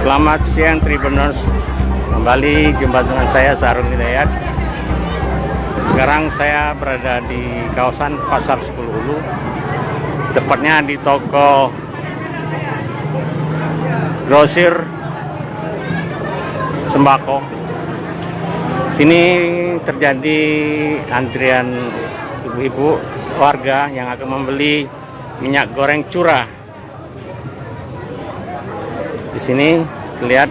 Selamat siang Tribuners, kembali jumpa dengan saya Sarul Hidayat. Sekarang saya berada di kawasan Pasar 10 Hulu, tepatnya di toko grosir sembako. Sini terjadi antrian ibu-ibu warga yang akan membeli minyak goreng curah. Di sini lihat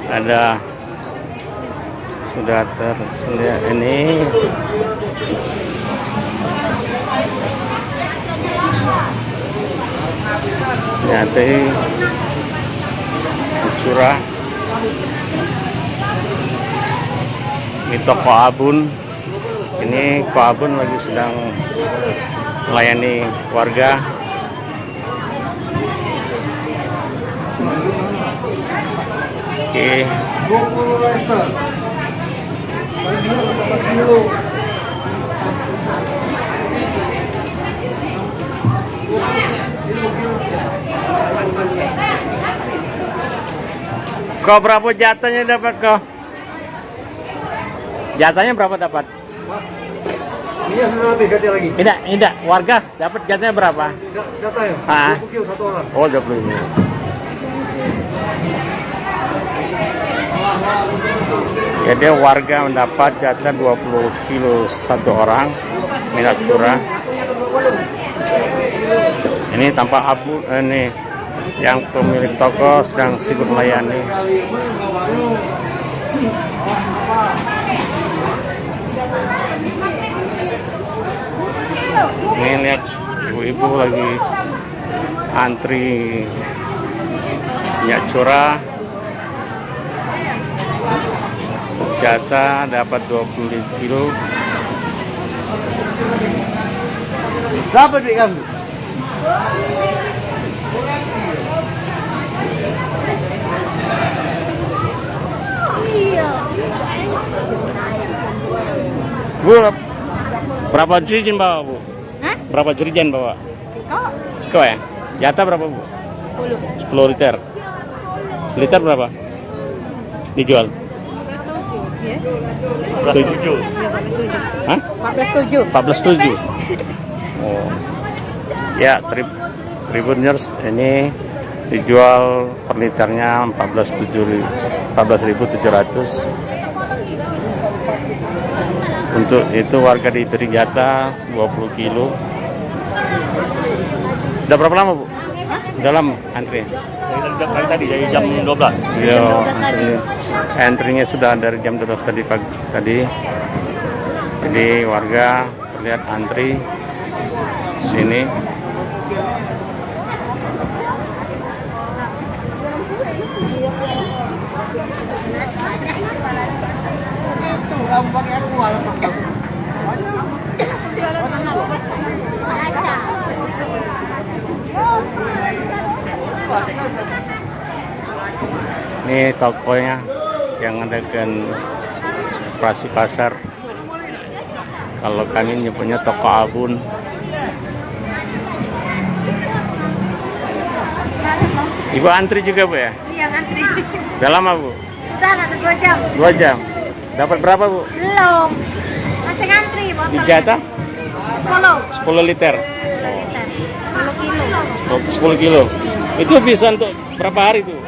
ada sudah tersedia ini nyati curah di toko Abun. Ini Ko Abun lagi sedang melayani warga. Oke. Kau berapa jatahnya dapat kau? Jatahnya berapa dapat? Ini sudah habis jatah lagi. Tidak, warga dapat jatahnya berapa? Jatah ya? 20 kilo satu orang. Oh, 20 ini. Jadi warga mendapat jatah 20 kilo satu orang minyak curah. Ini tampak Abu ini yang pemilik toko sedang sibuk melayani. Ini lihat ibu-ibu lagi antri minyak curah. Jatah dapat 20 kilo. Berapa duit kamu? Bu, berapa jerigen bawa bu? Hah? Berapa jerigen bawa? Seko ya? Jatah berapa bu? 10 liter. Seliter berapa? Dijual? 7. Hah? 14,7. Oh. Ya, Tribuners ini dijual per liternya 14.700. Untuk itu warga diberi jatah 20 kilo. Sudah berapa lama bu? Sudah lama antri? Dari tadi dari jam 12. Iya, antrinya sudah dari jam 12 tadi. Jadi warga terlihat antri sini. Ini tokonya yang adakan operasi pasar. Kalau kami nyebutnya toko Abun. Ibu antri juga bu ya? Iya, antri. Udah lama bu? Udah, ada 2 jam. 2 jam. Dapat berapa bu? Belum. Masih ngantri, Di jatah? 10 liter. 10 kilo. 10 kilo. Itu bisa untuk berapa hari tuh?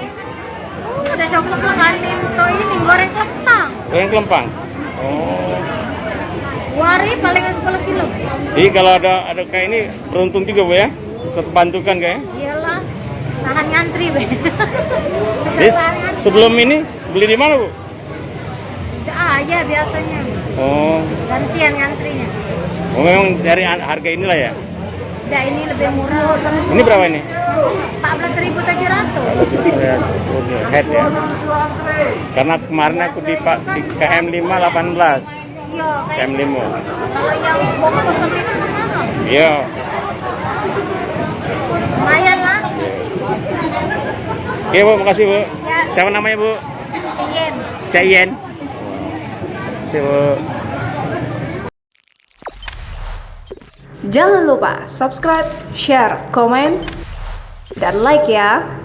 Udah coba kemarin tuh ini goreng kelempang. Goreng kelempang. Oh. 2 hari paling 10 kilo. Jadi kalau ada kayak ini beruntung juga bu ya? Terbantukan kayaknya. Iyalah. Tahan ngantri, Be. Jadi sebelum ini beli di mana bu? Ya biasanya. Oh. Gantian ngantrinya. Oh memang dari harga inilah ya? Udah ini lebih murah. Ini berapa ini? 14.700. Head ya. Karena kemarin aku di KM 5 18. Iya, kayak KM 5. kalau yang bungkus sama itu mahal. Iya. Lumayan lah. Oke bu, makasih bu. Ya. Siapa namanya bu? Yen. Cak Yen. Makasih Bu. Jangan lupa subscribe, share, komen, dan like ya.